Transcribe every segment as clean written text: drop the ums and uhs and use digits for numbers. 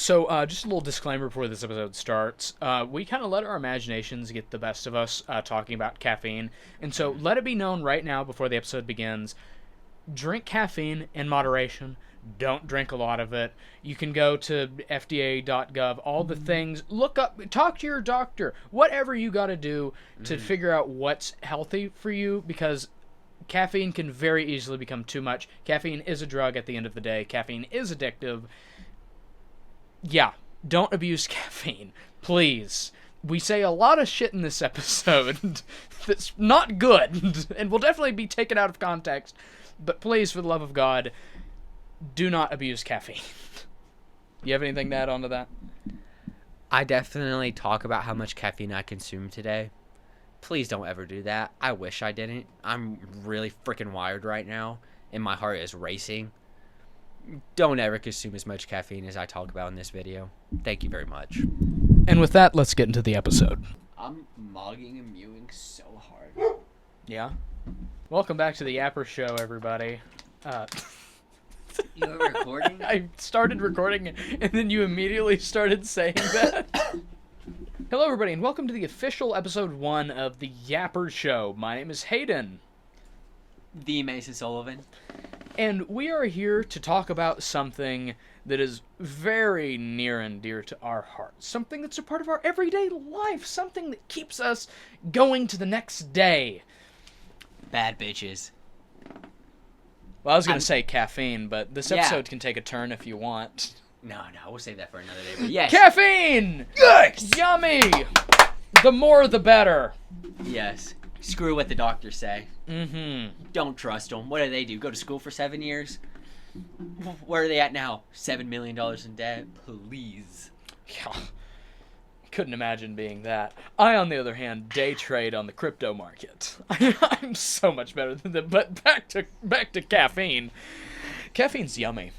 Just a little disclaimer before this episode starts. We kind of let our imaginations get the best of us talking about caffeine. And so let it be known right now before the episode begins, drink caffeine in moderation. Don't drink a lot of it. You can go to FDA.gov, all the things. Look up, talk to your doctor. Whatever you got to do to figure out what's healthy for you, because caffeine can very easily become too much. Caffeine is a drug at the end of the day. Caffeine is addictive. Yeah, don't abuse caffeine, please. We say a lot of shit in this episode that's not good and will definitely be taken out of context. But please, for the love of God, do not abuse caffeine. You have anything to add on to that? I definitely talk about how much caffeine I consume today. Please don't ever do that. I wish I didn't. I'm really freaking wired right now, and my heart is racing. Don't ever consume as much caffeine as I talk about in this video. Thank you very much. And with that, let's get into the episode. I'm mogging and mewing so hard. Yeah? Welcome back to the Yapper show, everybody. You were recording? I started recording, and then you immediately started saying that. Hello, everybody, and welcome to the official episode 1 of the Yapper show. My name is Hayden. The Mason Sullivan. And we are here to talk about something that is very near and dear to our hearts. Something that's a part of our everyday life. Something that keeps us going to the next day. Bad bitches. Well, I was going to say caffeine, but this episode can take a turn if you want. No, we'll save that for another day. But yes. Caffeine! Yes! Yummy! The more, the better. Yes. Screw what the doctors say. Mm-hmm. Don't trust them. What do? Go to school for 7 years? Where are they at now? $7 million in debt? Please. Yeah. Couldn't imagine being that. I, on the other hand, day trade on the crypto market. I'm so much better than them. But back to caffeine. Caffeine's yummy.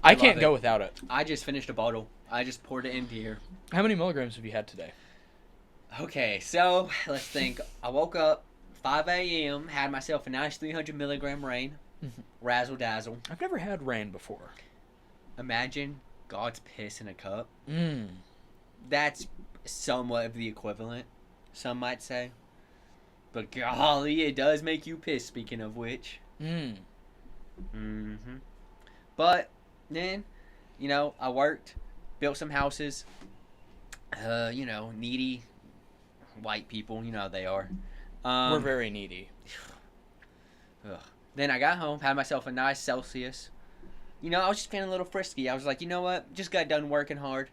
I can't go without it. I just finished a bottle. I just poured it into here. How many milligrams have you had today? Okay, so let's think. I woke up 5 a.m., had myself a nice 300 milligram rain. Razzle dazzle. I've never had rain before. Imagine God's piss in a cup. That's somewhat of the equivalent, some might say. But golly, it does make you piss, speaking of which. But then, I worked, built some houses. Needy white people, how they are. We're very needy. Then I got home, had myself a nice Celsius. I was just feeling a little frisky. I was like, you know what? Just got done working hard.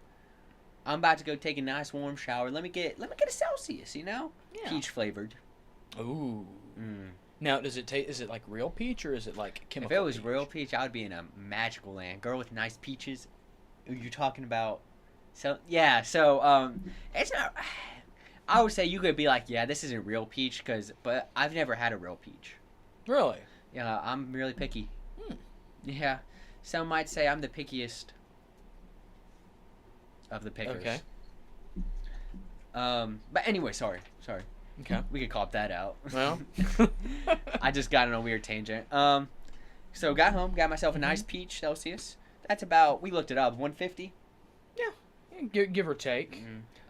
I'm about to go take a nice warm shower. Let me get a Celsius, Yeah. Peach flavored. Ooh. Now, is it like real peach or is it like chemical? If it was peach? real peach, I would be in a magical land. Girl with nice peaches. You're talking about. So it's not. I would say you could be like, yeah, this isn't real peach, but I've never had a real peach. Really? Yeah, I'm really picky. Yeah, some might say I'm the pickiest of the pickers. Okay. But anyway, sorry. Okay. We could cop that out. Well. I just got on a weird tangent. So got home, got myself a nice peach Celsius. That's about, we looked it up, 150. Yeah, give or take.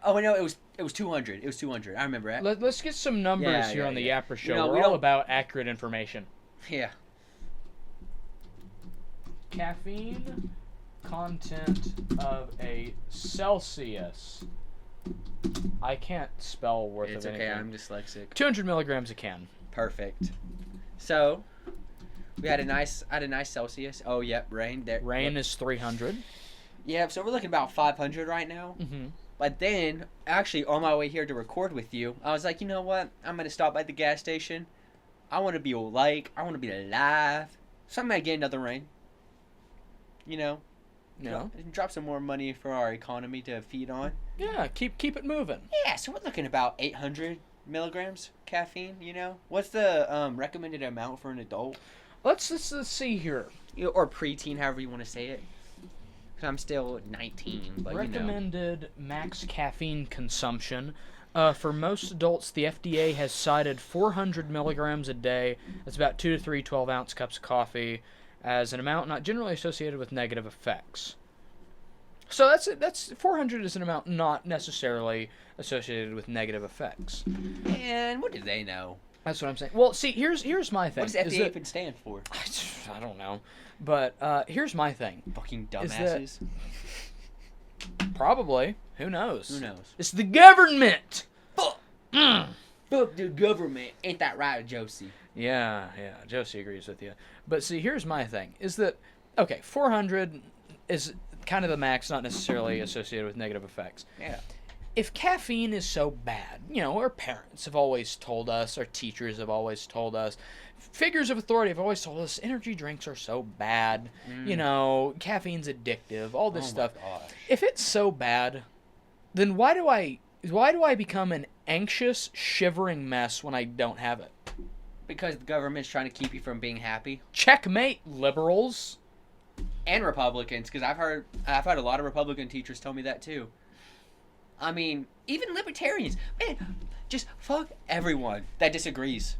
Oh, no, it was 200. It was 200. I remember it. Let's get some numbers here on the Yapper show. We're all about accurate information. Yeah. Caffeine content of a Celsius. I can't spell worth It's of okay, anything. I'm dyslexic. 200 milligrams a can. Perfect. So, I had a nice Celsius. Oh, yep, rain. Rain is 300. Yeah, so we're looking about 500 right now. But then, actually, on my way here to record with you, I was like, you know what? I'm going to stop at the gas station. I want to be awake. I want to be alive. So I'm going to get another rain. Yeah. Drop some more money for our economy to feed on. Yeah, keep it moving. Yeah, so we're looking about 800 milligrams caffeine, What's the recommended amount for an adult? Let's see here. Or preteen, however you want to say it. Because I'm still 19, but Recommended max caffeine consumption. For most adults, the FDA has cited 400 milligrams a day. That's about 2 to 3 12-ounce cups of coffee, as an amount not generally associated with negative effects. So that's 400 is an amount not necessarily associated with negative effects. And what do they know? That's what I'm saying. Well, see, here's my thing. What does FDA even stand for? I don't know, but here's my thing. Fucking dumbasses. Probably. Who knows? Who knows? It's the government. Fuck. Fuck the government. Ain't that right, Josie? Yeah. Josie agrees with you. But see, here's my thing. Is that okay? 400 is kind of the max, not necessarily associated with negative effects. Yeah. If caffeine is so bad, our parents have always told us, our teachers have always told us, figures of authority have always told us energy drinks are so bad, caffeine's addictive, all this stuff. Gosh. If it's so bad, then why do I become an anxious, shivering mess when I don't have it? Because the government's trying to keep you from being happy. Checkmate, liberals. And Republicans, because I've had a lot of Republican teachers tell me that too. I mean, even libertarians, man, just fuck everyone that disagrees.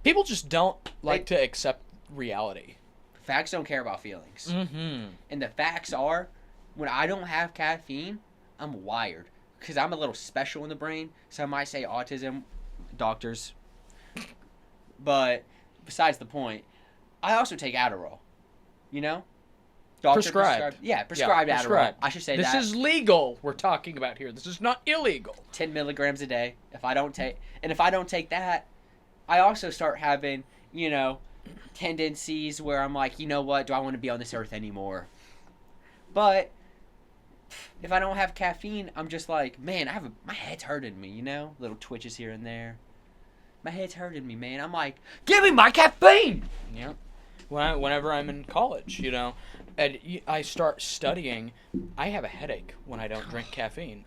People just don't like to accept reality. Facts don't care about feelings. Mm-hmm. And the facts are, when I don't have caffeine, I'm wired. Because I'm a little special in the brain. Some might say autism, doctors. But besides the point, I also take Adderall. Doctor Prescribed. Prescribed Adderall. Prescribed. I should say this that. This is legal we're talking about here. This is not illegal. 10 milligrams a day. If I don't take that, I also start having, tendencies where I'm like, you know what, do I want to be on this earth anymore? But if I don't have caffeine, I'm just like, man, my head's hurting me, little twitches here and there. My head's hurting me, man. I'm like, give me my caffeine. Yeah. Whenever I'm in college, and I start studying, I have a headache when I don't drink caffeine.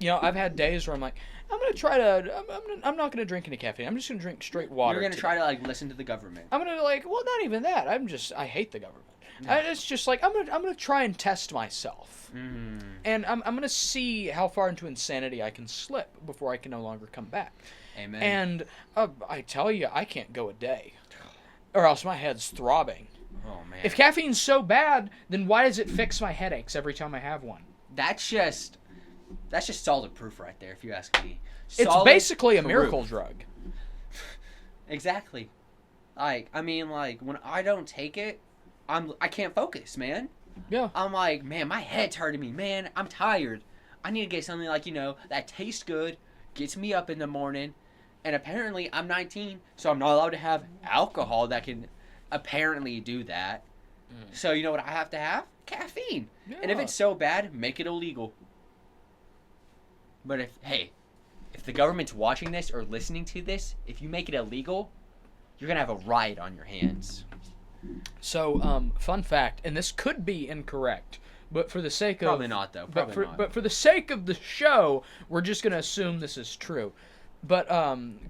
I've had days where I'm like, I'm not gonna drink any caffeine. I'm just gonna drink straight water. You're gonna try to listen to the government. I'm gonna well, not even that. I hate the government. No. It's just like I'm gonna try and test myself, and I'm gonna see how far into insanity I can slip before I can no longer come back. Amen. And I tell you, I can't go a day, or else my head's throbbing. Oh man! If caffeine's so bad, then why does it fix my headaches every time I have one? That's just solid proof right there, if you ask me. It's basically a miracle drug. Exactly. When I don't take it, I can't focus, man. Yeah. I'm like, man, my head's hurting me, man. I'm tired. I need to get something that tastes good, gets me up in the morning, and apparently I'm 19, so I'm not allowed to have alcohol that can apparently do that. So you know what I have to have? Caffeine. Yeah. And if it's so bad, make it illegal. But if the government's watching this or listening to this, if you make it illegal, you're gonna have a riot on your hands. So, fun fact, and this could be incorrect, but for the sake of probably not though. But for the sake of the show, we're just gonna assume this is true. But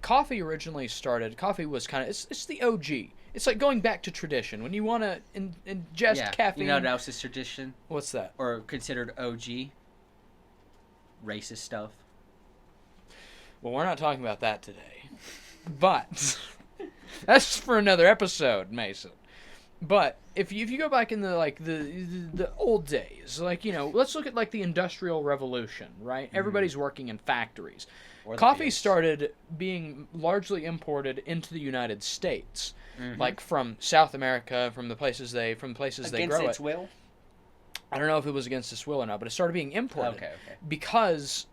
coffee originally started. Coffee was it's the OG. It's like going back to tradition. When you want to ingest caffeine. You know what else is tradition? What's that? Or considered OG? Racist stuff. Well, we're not talking about that today. But that's for another episode, Mason. But if you go back in the old days, let's look at the Industrial Revolution, right? Mm-hmm. Everybody's working in factories. Coffee started being largely imported into the United States, from South America, from the places they grow it. Against its will? I don't know if it was against its will or not, but it started being imported. Okay. Because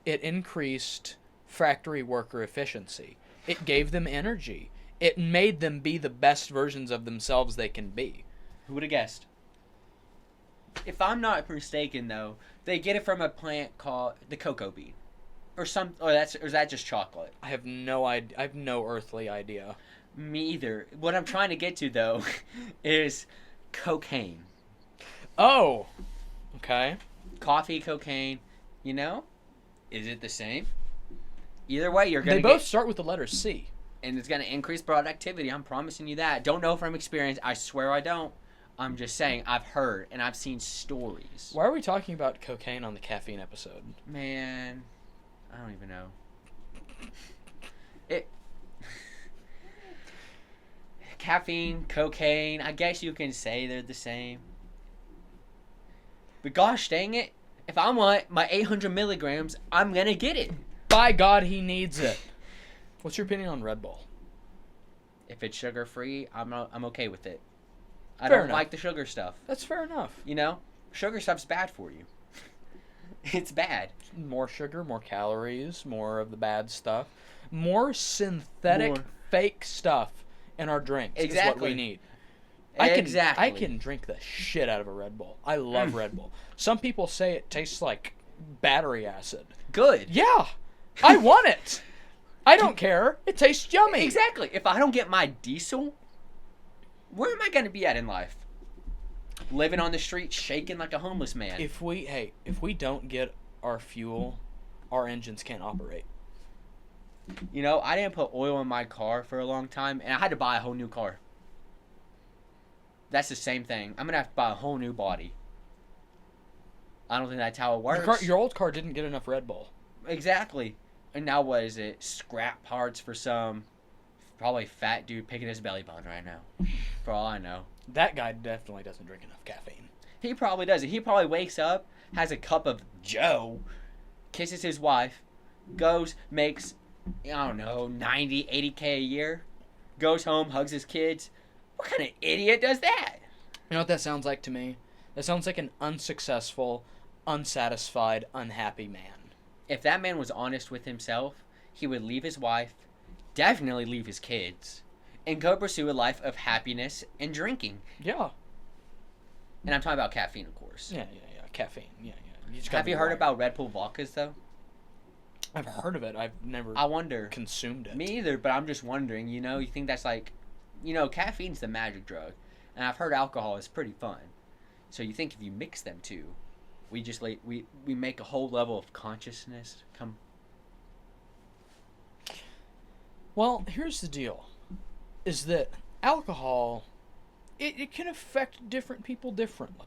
it increased factory worker efficiency. It gave them energy. It made them be the best versions of themselves they can be. Who would have guessed? If I'm not mistaken, though, they get it from a plant called the cocoa bean. Or is that just chocolate? I have no idea. I have no earthly idea. Me either. What I'm trying to get to, though, is cocaine. Oh, okay. Coffee, cocaine, is it the same? Either way, you're going to They both start with the letter C. And it's going to increase productivity. I'm promising you that. Don't know from experience. I swear I don't. I'm just saying I've heard and I've seen stories. Why are we talking about cocaine on the caffeine episode? Man, I don't even know. Caffeine, cocaine, I guess you can say they're the same. But gosh dang it, If I want my 800 milligrams, I'm gonna get it. By God, he needs it. What's your opinion on Red Bull? If it's sugar free, I'm okay with it. I Fair don't enough. like the sugar stuff. That's fair enough. You know, sugar stuff's bad for you. It's bad. More sugar, more calories, more of the bad stuff, more synthetic, fake stuff in our drinks is what we need. I can drink the shit out of a Red Bull. I love Red Bull. Some people say it tastes like battery acid. Good. Yeah, I want it. I don't care. It tastes yummy. Exactly. If I don't get my diesel, where am I going to be at in life? Living on the street, shaking like a homeless man. If we don't get our fuel, our engines can't operate. You know, I didn't put oil in my car for a long time, and I had to buy a whole new car. That's the same thing. I'm going to have to buy a whole new body. I don't think that's how it works. Your old car didn't get enough Red Bull. Exactly. And now what is it? Scrap parts for some probably fat dude picking his belly button right now. For all I know. That guy definitely doesn't drink enough caffeine. He probably doesn't. He probably wakes up, has a cup of Joe, kisses his wife, goes, makes, I don't know, 90, 80K a year, goes home, hugs his kids. What kind of idiot does that? You know what that sounds like to me? That sounds like an unsuccessful, unsatisfied, unhappy man. If that man was honest with himself, he would leave his wife, definitely leave his kids, and go pursue a life of happiness and drinking. Yeah. And I'm talking about caffeine, of course. Yeah. Caffeine. Yeah. Have you heard about Red Bull vodkas, though? I've heard of it. I've never consumed it. Me either, but I'm just wondering, you know, you think that's like, you know, caffeine's the magic drug. And I've heard alcohol is pretty fun. So you think if you mix them two, we just we make a whole level of consciousness come. Well, here's the deal. Is that alcohol, it can affect different people differently.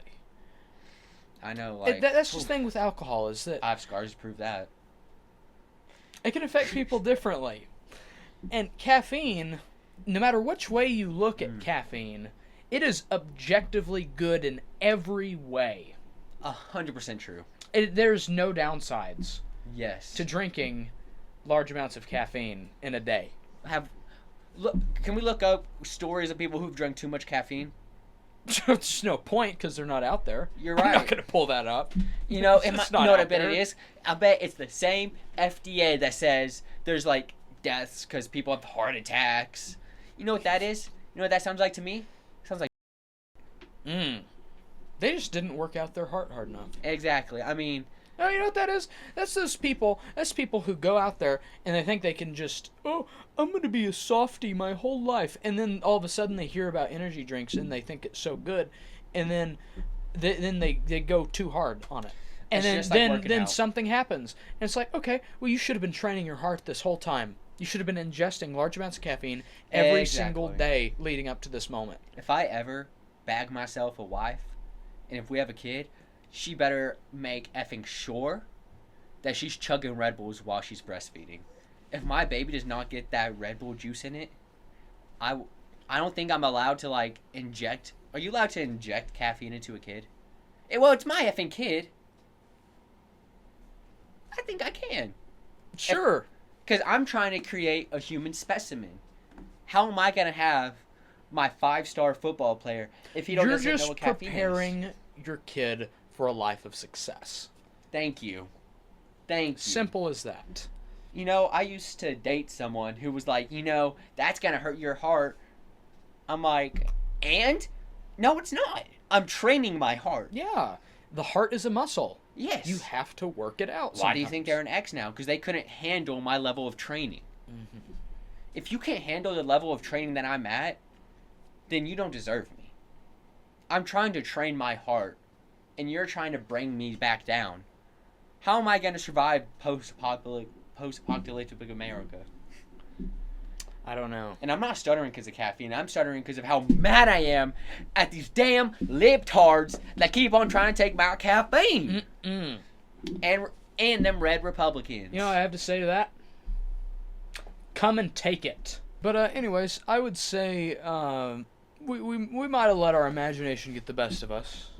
I know, like... That's the thing with alcohol, is that... I have scars to prove that. It can affect people differently. And caffeine, no matter which way you look at caffeine, it is objectively good in every way. 100% true. There's no downsides. Yes. To drinking large amounts of caffeine in a day. Can we look up stories of people who've drunk too much caffeine? There's no point because they're not out there. You're right. I'm not going to pull that up. You know, you know what I bet it is? I bet it's the same FDA that says there's like deaths because people have heart attacks. You know what that is? You know what that sounds like to me? It sounds like... They just didn't work out their heart hard enough. Exactly. I mean... No, you know what that is? That's those people. That's people who go out there and they think they can just, I'm going to be a softie my whole life. And then all of a sudden they hear about energy drinks and they think it's so good. And then they go too hard on it. And then something happens. And it's like, okay, well, you should have been training your heart this whole time. You should have been ingesting large amounts of caffeine every single day leading up to this moment. If I ever bag myself a wife, and if we have a kid, she better make effing sure that she's chugging Red Bulls while she's breastfeeding. If my baby does not get that Red Bull juice in it, I don't think I'm allowed to, like, inject... Are you allowed to inject caffeine into a kid? Well, it's my effing kid. I think I can. Sure. Because I'm trying to create a human specimen. How am I going to have my 5-star football player if he doesn't know what caffeine is? You're just preparing your kid for a life of success. Thank you. Thank you. Simple as that. You know, I used to date someone who was like, you know, that's going to hurt your heart. I'm like, and? No, it's not. I'm training my heart. Yeah. The heart is a muscle. Yes. You have to work it out. Why do you think they're an ex now? Because they couldn't handle my level of training. Mm-hmm. If you can't handle the level of training that I'm at, then you don't deserve me. I'm trying to train my heart, and you're trying to bring me back down. How am I going to survive post-apocalyptic America? I don't know. And I'm not stuttering because of caffeine. I'm stuttering because of how mad I am at these damn libtards that keep on trying to take my caffeine. And them red Republicans. You know what I have to say to that? Come and take it. But anyways, I would say we might have let our imagination get the best of us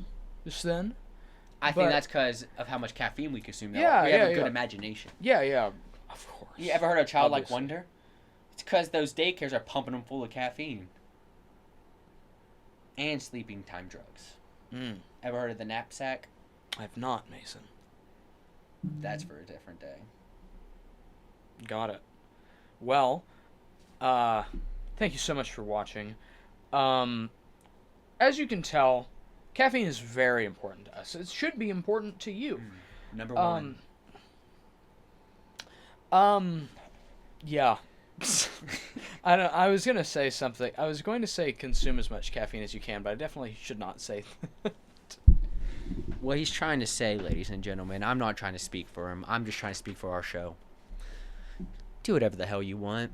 just then. I think that's because of how much caffeine we consume. Though. Yeah, we have a good yeah. imagination. Yeah, of course. You ever heard of childlike Obviously. wonder? It's because those daycares are pumping them full of caffeine and sleeping time drugs. Ever heard of the knapsack? I've not, Mason. That's for a different day. Got it. Well, thank you so much for watching. As you can tell, caffeine is very important to us. It should be important to you. Number one. Yeah. I was gonna say something. I was going to say consume as much caffeine as you can, but I definitely should not say that. What he's trying to say, ladies and gentlemen, I'm not trying to speak for him. I'm just trying to speak for our show. Do whatever the hell you want.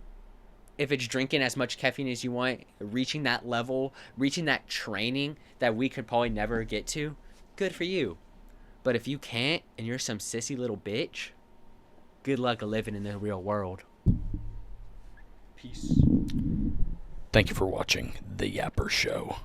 If it's drinking as much caffeine as you want, reaching that level, reaching that training that we could probably never get to, good for you. But if you can't and you're some sissy little bitch, good luck living in the real world. Peace. Thank you for watching The Yapper Show.